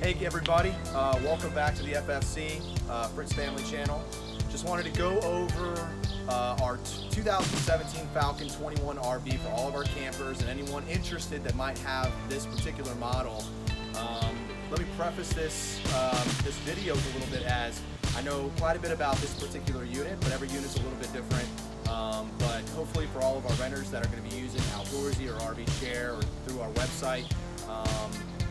Hey everybody, welcome back to the FFC, Fritz Family Channel. Just wanted to go over our 2017 Falcon 21RB for all of our campers and anyone interested that might have this particular model. Let me preface this video a little bit, as I know quite a bit about this particular unit, but every unit's a little bit different. But hopefully for all of our renters that are going to be using Outdoorsy or RV Share or through our website,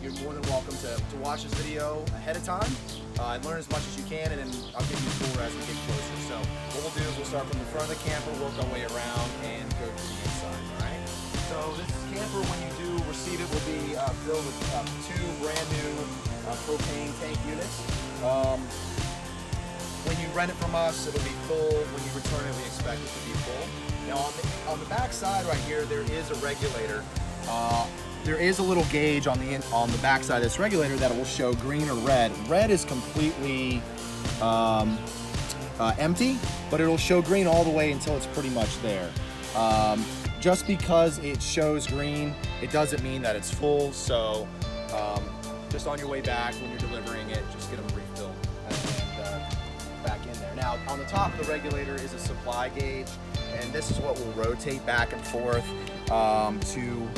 you're more than welcome to watch this video ahead of time and learn as much as you can, and then I'll give you a tour as we get closer. So what we'll do is we'll start from the front of the camper, work our way around, and go to the inside, all right? So this camper, when you do receive it, will be filled with two brand new propane tank units. When you rent it from us, it'll be full. When you return it, we expect it to be full. Now on the back side right here, there is a regulator. There is a little gauge on the back side of this regulator that will show green or red. Red is completely empty, but it'll show green all the way until it's pretty much there. Just because it shows green, it doesn't mean that it's full. So just on your way back when you're delivering it, just get them refilled and back in there. Now on the top of the regulator is a supply gauge, and this is what will rotate back and forth to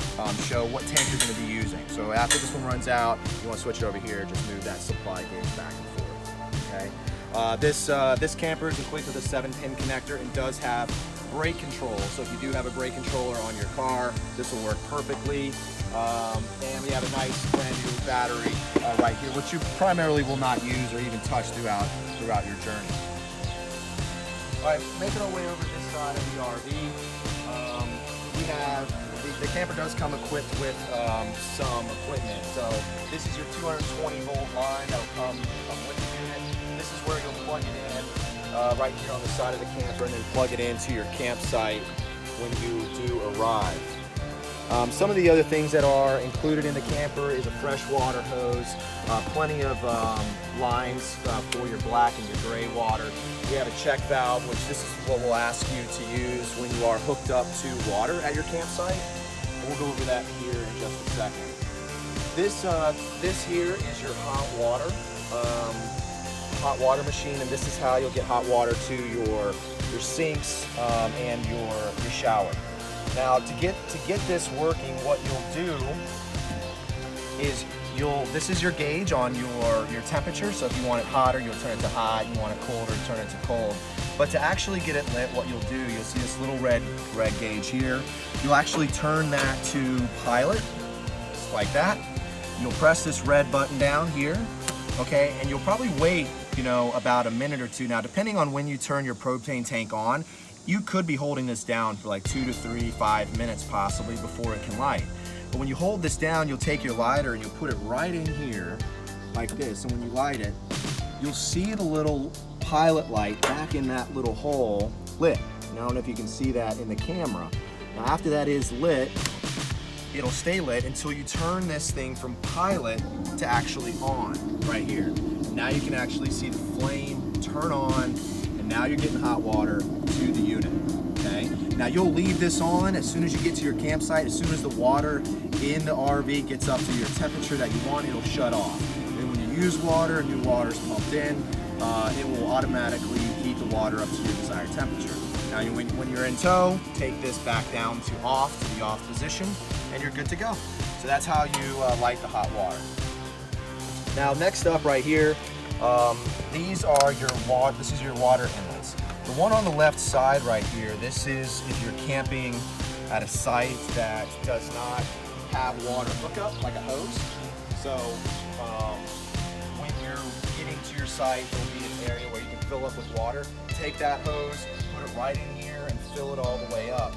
show what tank you're going to be using. So after this one runs out, you want to switch it over here, just move that supply gauge back and forth. Okay. This camper is equipped with a 7-pin connector and does have brake control. So if you do have a brake controller on your car, this will work perfectly. And we have a nice brand new battery right here, which you primarily will not use or even touch throughout your journey. All right, making our way over to this side of the RV. We have, the camper does come equipped with some equipment. So this is your 220 volt line that will come with the unit. This is where you'll plug it in right here on the side of the camper, and then plug it into your campsite when you do arrive. Some of the other things that are included in the camper is a freshwater hose, plenty of lines for your black and your gray water. We have a check valve, which this is what we'll ask you to use when you are hooked up to water at your campsite. And we'll go over that here in just a second. This here is your hot water machine, and this is how you'll get hot water to your sinks and your shower. Now to get this working, what you'll do is this is your gauge on your temperature. So if you want it hotter, you'll turn it to hot. You want it colder, turn it to cold. But to actually get it lit, what you'll do, you'll see this little red gauge here. You'll actually turn that to pilot, just like that. You'll press this red button down here, okay? And you'll probably wait, about a minute or two. Now, depending on when you turn your propane tank on, you could be holding this down for like 2 to 3, 5 minutes possibly before it can light. But when you hold this down, you'll take your lighter and you'll put it right in here like this. And when you light it, you'll see the little pilot light back in that little hole lit. Now, I don't know if you can see that in the camera. Now, after that is lit, it'll stay lit until you turn this thing from pilot to actually on right here. Now you can actually see the flame turn on, and now you're getting hot water to the unit. Okay. Now you'll leave this on as soon as you get to your campsite. As soon as the water in the RV gets up to your temperature that you want, it'll shut off. And when you use water, new water's pumped in, it will automatically heat the water up to your desired temperature. Now when you're in tow, take this back down to the off position, and you're good to go. So that's how you light the hot water. Now next up right here, this is your water inlets. The one on the left side right here, this is if you're camping at a site that does not have water hookup, like a hose. So when you're getting to your site, there'll be an area where you can fill up with water. Take that hose, put it right in here, and fill it all the way up.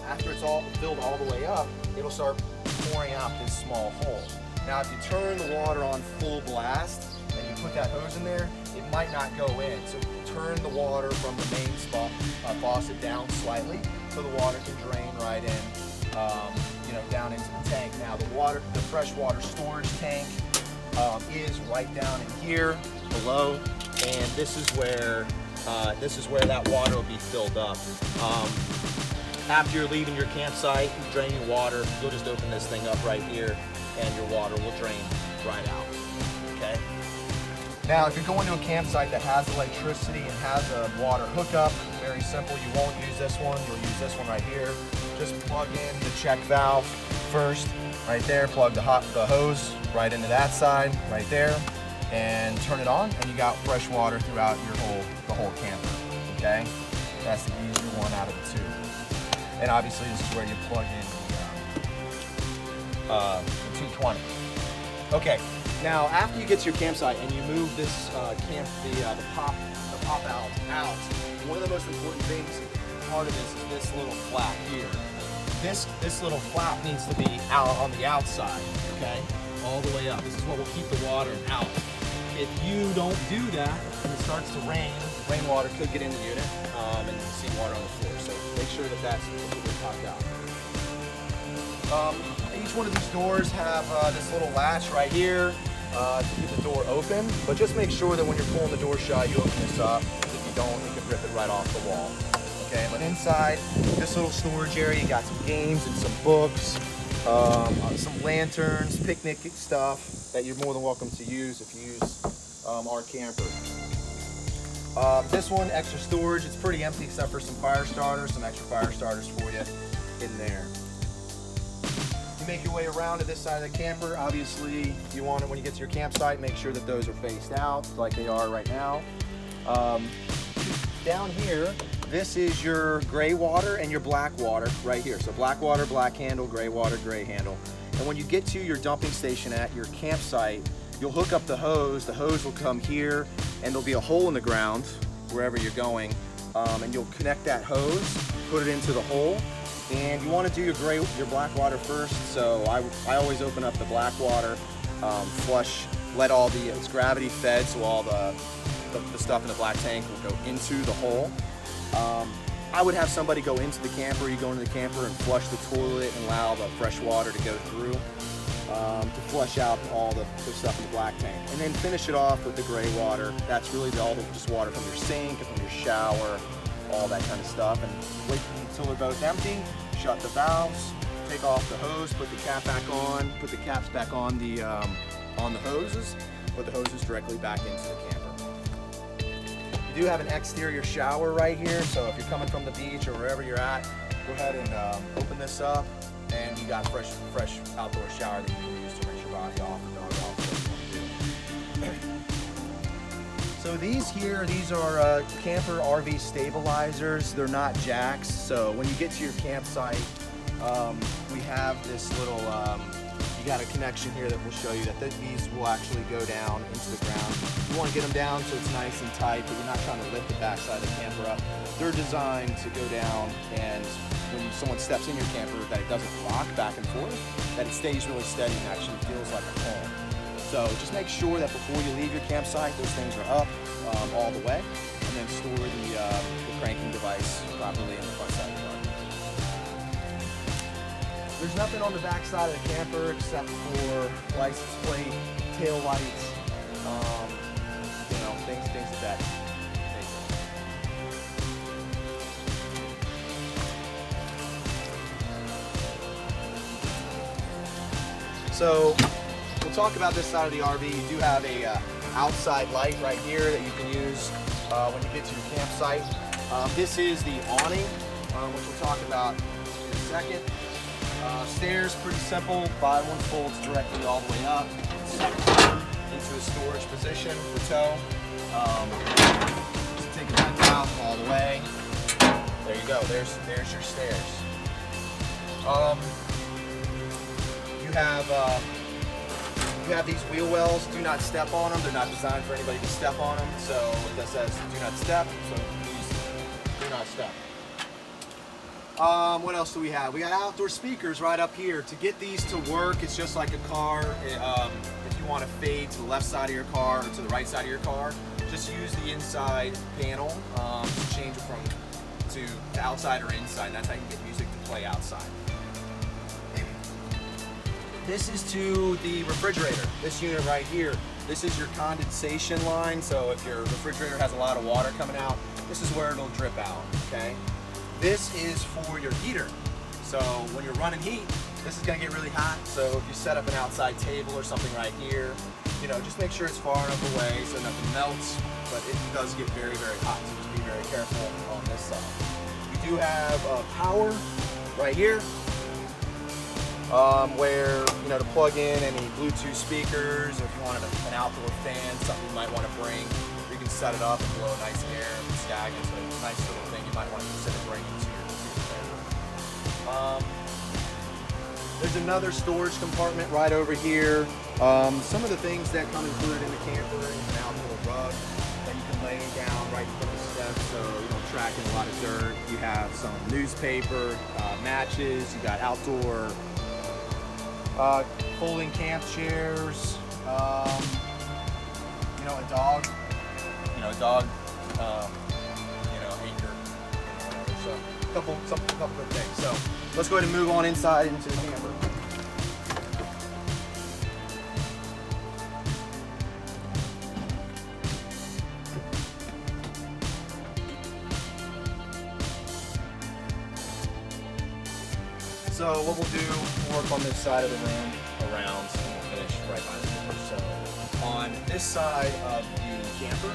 After it's all filled all the way up, it'll start pouring out this small hole. Now if you turn the water on full blast and you put that hose in there, it might not go in. So turn the water from the main faucet down slightly so the water can drain right in, down into the tank. Now the freshwater storage tank is right down in here below, and this is where that water will be filled up. After you're leaving your campsite, draining water, you'll just open this thing up right here, and your water will drain right out. Now, if you're going to a campsite that has electricity and has a water hookup, very simple, you won't use this one, you'll use this one right here. Just plug in the check valve first, right there, plug the hose right into that side, right there, and turn it on, and you got fresh water throughout the whole camper, okay? That's the easier one out of the two. And obviously this is where you plug in the 220. Okay, now after you get to your campsite and you move this the pop valve out, one of the most important things, part of this is this little flap here. This little flap needs to be out on the outside, okay? All the way up. This is what will keep the water out. If you don't do that and it starts to rain, rainwater could get in the unit and you see water on the floor. So make sure that that's completely popped out. Each one of these doors have this little latch right here to keep the door open, but just make sure that when you're pulling the door shut, you open this up. If you don't, you can rip it right off the wall. Okay, but inside this little storage area, you got some games and some books, some lanterns, picnic stuff that you're more than welcome to use if you use our camper. This one, extra storage, it's pretty empty except for some fire starters, some extra fire starters for you in there. You make your way around to this side of the camper. Obviously, you want it when you get to your campsite, make sure that those are faced out like they are right now. Down here, this is your gray water and your black water right here. So black water, black handle, gray water, gray handle. And when you get to your dumping station at your campsite, you'll hook up the hose. The hose will come here and there'll be a hole in the ground wherever you're going. And you'll connect that hose, put it into the hole. And you want to do your black water first. So I always open up the black water, flush, let all it's gravity fed, so all the stuff in the black tank will go into the hole. I would have somebody go into the camper, you go into the camper and flush the toilet and allow the fresh water to go through to flush out all the stuff in the black tank. And then finish it off with the gray water. That's really just water from your sink and from your shower, all that kind of stuff. And wait until they're both empty, shut the valves, take off the hose, put the cap back on, put the caps back on the hoses, put the hoses directly back into the camper. You do have an exterior shower right here, so if you're coming from the beach or wherever you're at, go ahead and open this up, and you got fresh outdoor shower that you can use to rinse your body off or dog off. So these are camper RV stabilizers. They're not jacks, so when you get to your campsite, we have this little, you got a connection here that will show you that these will actually go down into the ground. You want to get them down so it's nice and tight, but you're not trying to lift the backside of the camper up. They're designed to go down, and when someone steps in your camper, that it doesn't rock back and forth, that it stays really steady and actually feels like a home. So just make sure that before you leave your campsite, those things are up all the way, and then store the cranking device properly in the front side of the car. There's nothing on the back side of the camper except for license plate, tail lights, things of that nature. So we'll talk about this side of the RV. You do have a outside light right here that you can use when you get to your campsite. This is the awning, which we'll talk about in a second. Stairs, pretty simple. Bottom one folds directly all the way up. Second one into a storage position for tow. Just take it back out all the way. There you go. There's your stairs. You have these wheel wells. Do not step on them. They're not designed for anybody to step on them. So that says do not step. So please do not step. What else do we have? We got outdoor speakers right up here. To get these to work, it's just like a car. If you want to fade to the left side of your car or to the right side of your car, just use the inside panel to change it to outside or inside. That's how you get music to play outside. This is to the refrigerator. This unit right here. This is your condensation line. So if your refrigerator has a lot of water coming out, this is where it'll drip out, okay? This is for your heater. So when you're running heat, this is gonna get really hot. So if you set up an outside table or something right here, you know, just make sure it's far enough away so nothing melts, but it does get very, very hot, so just be very careful on this side. We do have power right here, where, you know, to plug in any Bluetooth speakers, or if you wanted an outdoor fan, something you might want to bring, you can set it up and blow nice air and stagnant, so it's a nice little thing you might want to consider bringing to your camper. There's another storage compartment right over here. Some of the things that come included in the camper is an outdoor rug that you can lay down right in front of the steps, so you don't track in a lot of dirt. You have some newspaper, matches, you got outdoor folding camp chairs, you know, a dog, anchor, so a couple good things. So let's go ahead and move on inside into the camper. So what we'll do, we'll work on this side of the room around, and we'll finish right by the door. So on this side of the camper,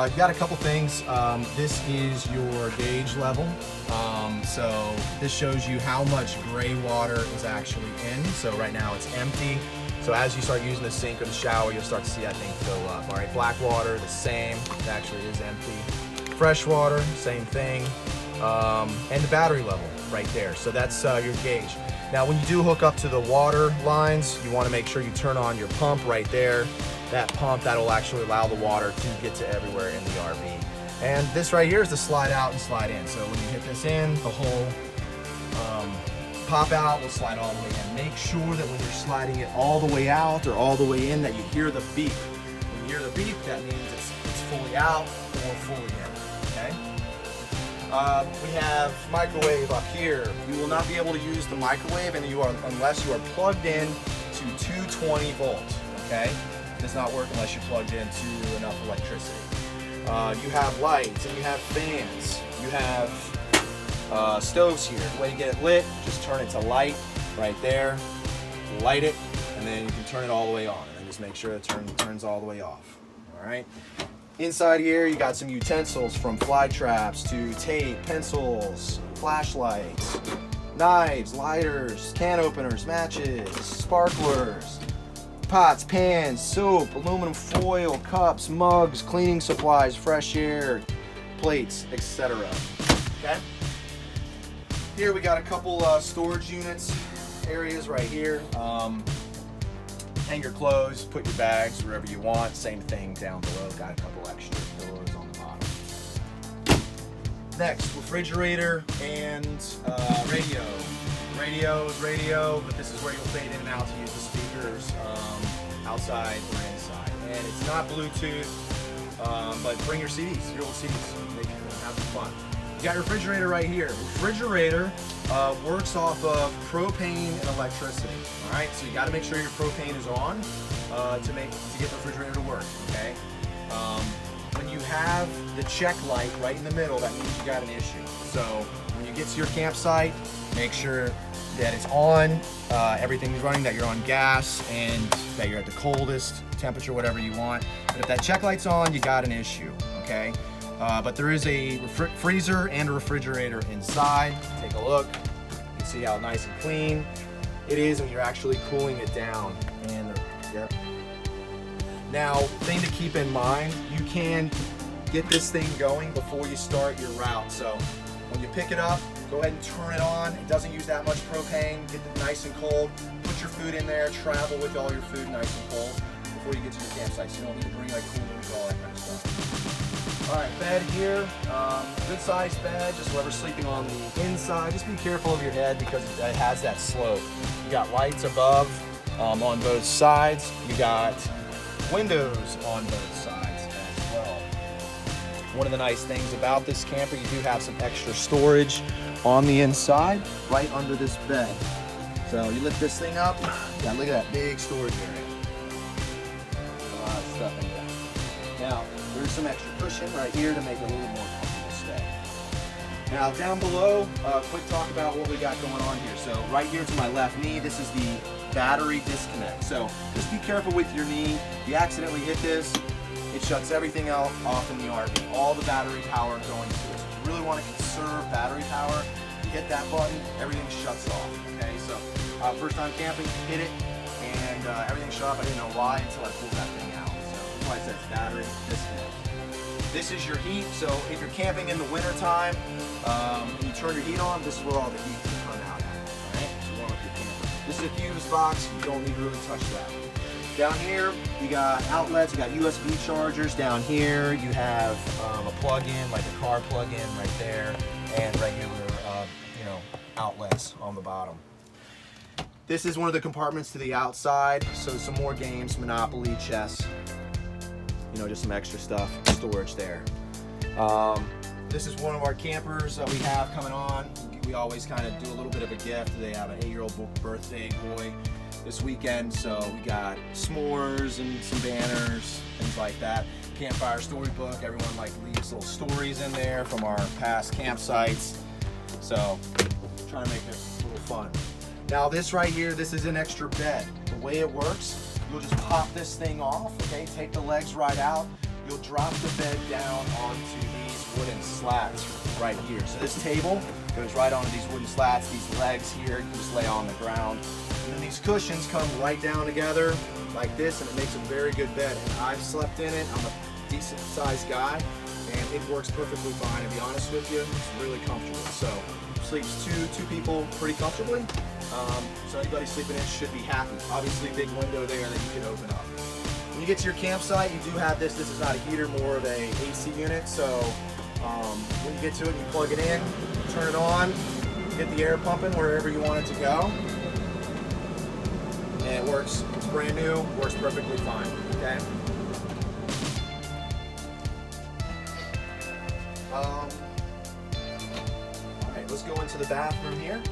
you got a couple things. This is your gauge level. So this shows you how much gray water is actually in. So right now it's empty. So as you start using the sink or the shower, you'll start to see that thing fill up. All right, black water, the same. It actually is empty. Fresh water, same thing. And the battery level right there. So that's your gauge. Now when you do hook up to the water lines, you want to make sure you turn on your pump right there. That pump, that'll actually allow the water to get to everywhere in the RV. And this right here is the slide out and slide in. So when you hit this in, the whole pop out will slide all the way in. Make sure that when you're sliding it all the way out or all the way in, that you hear the beep. When you hear the beep, that means it's fully out or fully in, okay? We have microwave up here. You will not be able to use the microwave unless you are plugged in to 220 volts, okay? It does not work unless you're plugged into enough electricity. You have lights and you have fans. You have stoves here. The way you get it lit, just turn it to light right there, light it, and then you can turn it all the way on. And just make sure it turns all the way off, all right? Inside here, you got some utensils from fly traps to tape, pencils, flashlights, knives, lighters, can openers, matches, sparklers, pots, pans, soap, aluminum foil, cups, mugs, cleaning supplies, fresh air, plates, etc. Okay? Here we got a couple storage units, areas right here. Hang your clothes, put your bags wherever you want. Same thing down below. Got a couple extra pillows on the bottom. Next, refrigerator and radio. Radio is radio, but this is where you'll fade in and out to use the speakers outside or inside. And it's not Bluetooth, but bring your CDs, your old CDs. Make sure you have some fun. You got your refrigerator right here. Refrigerator works off of propane and electricity. All right, so you got to make sure your propane is on to get the refrigerator to work. Okay. When you have the check light right in the middle, that means you got an issue. So when you get to your campsite, make sure that it's on, everything's running, that you're on gas, and that you're at the coldest temperature, whatever you want. But if that check light's on, you got an issue. Okay. But there is a freezer and a refrigerator inside. Take a look. You can see how nice and clean it is when you're actually cooling it down. And yep. Now, thing to keep in mind, you can get this thing going before you start your route. So when you pick it up, go ahead and turn it on. It doesn't use that much propane. Get it nice and cold. Put your food in there. Travel with all your food nice and cold before you get to your campsite. So you don't need to bring like coolers, all that kind of stuff. All right, bed here, good sized bed, just whoever's sleeping on the inside. Just be careful of your head because it has that slope. You got lights above on both sides. You got windows on both sides as well. One of the nice things about this camper, you do have some extra storage on the inside, right under this bed. So you lift this thing up, yeah, look at that big storage area. A lot of stuff in there. Now, there's some extra cushion right here to make it a little more comfortable stay. Now down below, quick talk about what we got going on here. So right here to my left knee, this is the battery disconnect. So just be careful with your knee. If you accidentally hit this, it shuts everything else off in the RV. All the battery power going to it. So if you really want to conserve battery power, you hit that button, everything shuts off. Okay, so first time camping, hit it, and everything shut off. I didn't know why until I pulled that thing out. So that's why it says battery disconnect. This is your heat, so if you're camping in the winter time and you turn your heat on, this is where all the heat can come out at, all right? To warm up your camper. This is a fuse box, you don't need to really touch that. Down here, you got outlets, you got USB chargers. Down here, you have a plug-in, like a car plug-in right there, and regular, outlets on the bottom. This is one of the compartments to the outside, so some more games, Monopoly, chess, just some extra stuff, storage there. This is one of our campers that we have coming on. We always kind of do a little bit of a gift. They have an 8-year-old birthday boy this weekend, so we got s'mores and some banners, things like that. Campfire storybook, everyone leaves little stories in there from our past campsites. So trying to make this a little fun. Now this right here, this is an extra bed. The way it works, you'll just pop this thing off, okay? Take the legs right out. You'll drop the bed down onto these wooden slats right here. So this table goes right onto these wooden slats. These legs here, you just lay on the ground. And then these cushions come right down together like this, and it makes a very good bed. And I've slept in it. I'm a decent sized guy, and it works perfectly fine. To be honest with you, it's really comfortable. So sleeps two people pretty comfortably. So anybody sleeping in should be happy. Obviously, big window there that you can open up. When you get to your campsite, you do have this. This is not a heater, more of a AC unit. So when you get to it, you plug it in, turn it on, get the air pumping wherever you want it to go, and it works. It's brand new, works perfectly fine. Okay. All right, let's go into the bathroom here.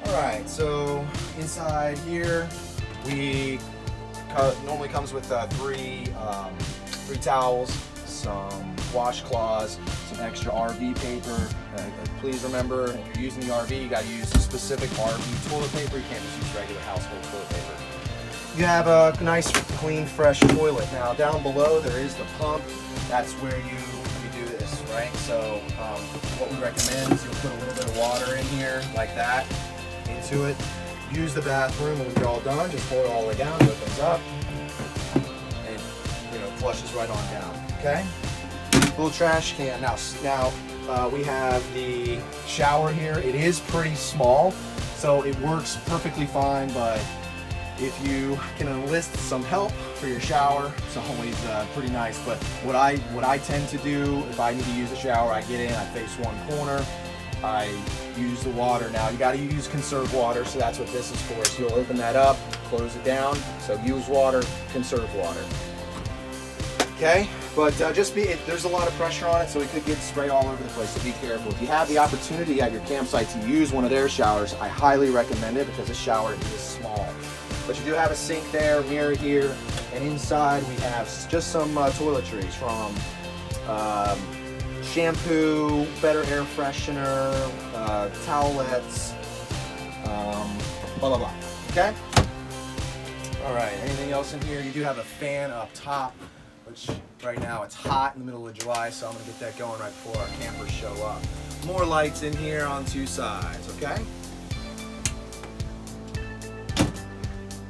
Alright, so inside here, normally comes with three towels, some washcloths, some extra RV paper. Please remember, if you're using the RV, you gotta use specific RV toilet paper. You can't just use regular household toilet paper. You have a nice, clean, fresh toilet. Now, down below, there is the pump. That's where you do this, right? So, what we recommend is you'll put a little bit of water in here, like that, into it. Use the bathroom, and when you're all done, just pour it all the way down, it opens up, and flushes right on down. Okay? Little trash can. Now we have the shower here. It is pretty small, so it works perfectly fine. But if you can enlist some help for your shower, it's always pretty nice. But what I tend to do, if I need to use a shower, I get in, I face one corner, I use the water. Now you got to use conserved water, so that's what this is for. So you'll open that up, close it down. So use water, conserve water. Okay, but there's a lot of pressure on it, so it could get spray all over the place. So be careful. If you have the opportunity at your campsite to use one of their showers, I highly recommend it because the shower is small. But you do have a sink there, mirror here, and inside we have just some toiletries from shampoo, better air freshener, towelettes, blah, blah, blah. Okay? All right, anything else in here? You do have a fan up top, which right now it's hot in the middle of July, so I'm gonna get that going right before our campers show up. More lights in here on two sides, okay?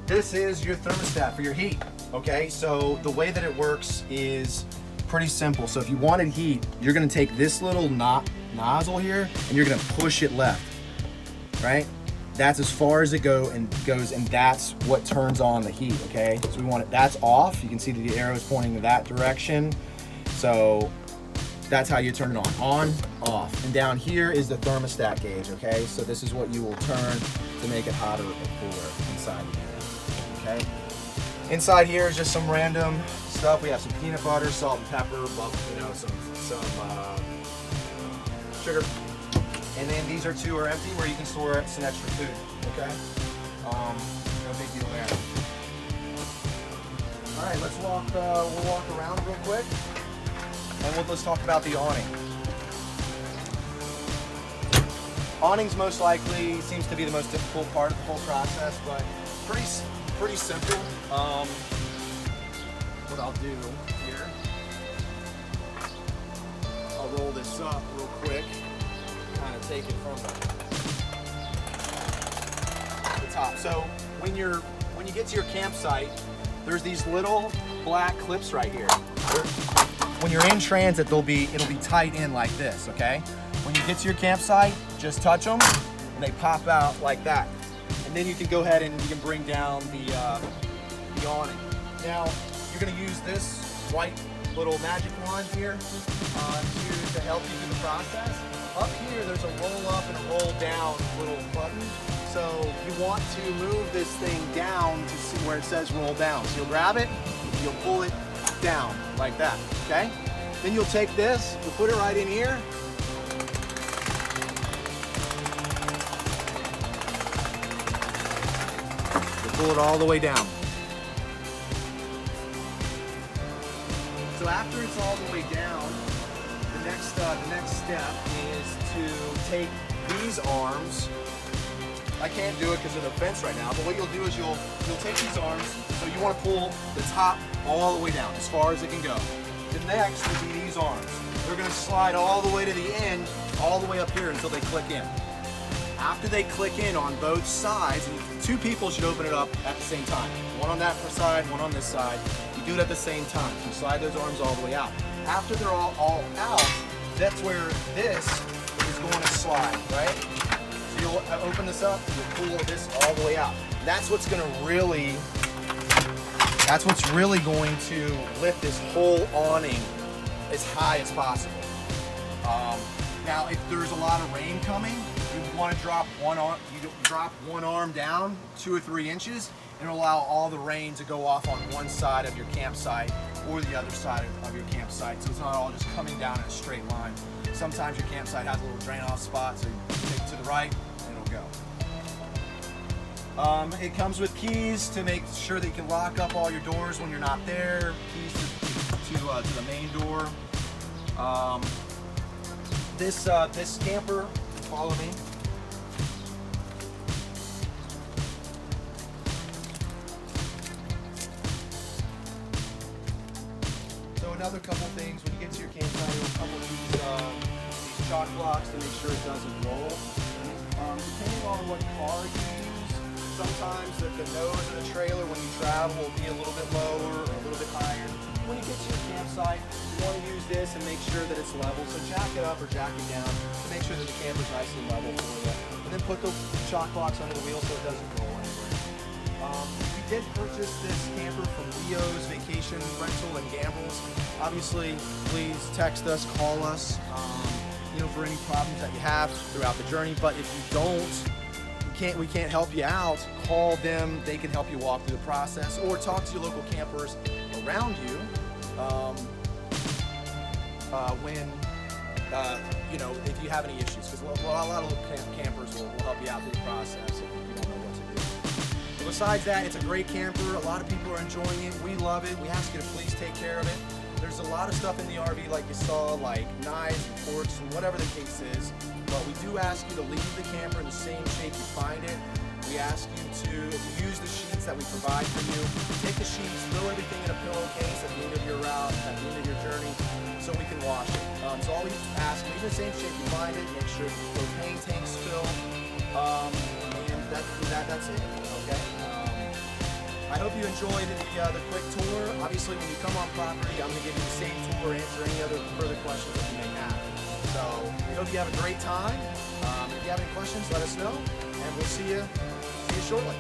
This is your thermostat for your heat, okay? So the way that it works is pretty simple. So if you wanted heat, you're gonna take this little nozzle here and you're gonna push it left, right? That's as far as it goes, and that's what turns on the heat, okay? So we want it, that's off. You can see that the arrow is pointing in that direction. So that's how you turn it on, off. And down here is the thermostat gauge, okay? So this is what you will turn to make it hotter or cooler inside the unit, okay? Inside here is just some random stuff. We have some peanut butter, salt and pepper, some sugar. And then these two are empty where you can store some extra food, okay? No big deal there. All right, we'll walk around real quick, and let's talk about the awning. Awning's most likely seems to be the most difficult part of the whole process, but pretty simple. What I'll do here, I'll roll this up real quick, kind of take it from the top. So when you get to your campsite, there's these little black clips right here. When you're in transit, it'll be tight in like this, okay? When you get to your campsite, just touch them, and they pop out like that. And then you can go ahead and you can bring down the awning. Now, you're gonna use this white little magic wand here to help you through the process. Up here, there's a roll up and a roll down little button. So you want to move this thing down to see where it says roll down. So you'll grab it, you'll pull it down like that, okay? Then you'll take this, you'll put it right in here. You'll pull it all the way down. So after it's all the way down, the next step is to take these arms. I can't do it because of the fence right now, but what you'll do is you'll take these arms, so you want to pull the top all the way down, as far as it can go. The next will be these arms. They're going to slide all the way to the end, all the way up here until they click in. After they click in on both sides, and two people should open it up at the same time. One on that side, one on this side. You do it at the same time. So you slide those arms all the way out. After they're all out, that's where this is going to slide, right? So you'll open this up, you'll pull this all the way out. That's what's going to really going to lift this whole awning as high as possible. Now, if there's a lot of rain coming, you want to drop one arm down 2 or 3 inches, and it'll allow all the rain to go off on one side of your campsite or the other side of your campsite, so it's not all just coming down in a straight line. Sometimes your campsite has a little drain off spot, so you take it to the right and it'll go. It comes with keys to make sure that you can lock up all your doors when you're not there, keys to the main door. This camper, follow me. So another couple things, when you get to your campsite, you'll come with these shock blocks to make sure it doesn't roll. Depending on what car you use, sometimes the nose of the trailer when you travel will be a little bit lower or a little bit higher. When you get to your campsite, you want to use this and make sure that it's level. So jack it up or jack it down to make sure that the camper's nice and level for you. And then put the shock blocks under the wheel so it doesn't roll anywhere. We did purchase this camper from Leo's Vacation Rental and Gambles. Obviously, please text us, call us, for any problems that you have throughout the journey. But if you don't, we can't help you out, call them. They can help you walk through the process, or talk to your local campers around you if you have any issues, because a lot of local campers will help you out through the process if you don't know what to do. But besides that, it's a great camper. A lot of people are enjoying it. We love it. We ask you to please take care of it. There's a lot of stuff in the RV like you saw, like knives and forks and whatever the case is, but we do ask you to leave the camper in the same shape you find it. We ask you to use the sheets that we provide for you. Take the sheets, throw everything in a pillowcase at the end of your route, at the end of your journey, so we can wash it. So all we ask, leave the same shape you find it, make sure the propane tanks fill, and that's it, okay? I hope you enjoyed the quick tour. Obviously, when you come on property, I'm going to give you the same tour, answer any other further questions that you may have. So we hope you have a great time. If you have any questions, let us know, and we'll see you shortly.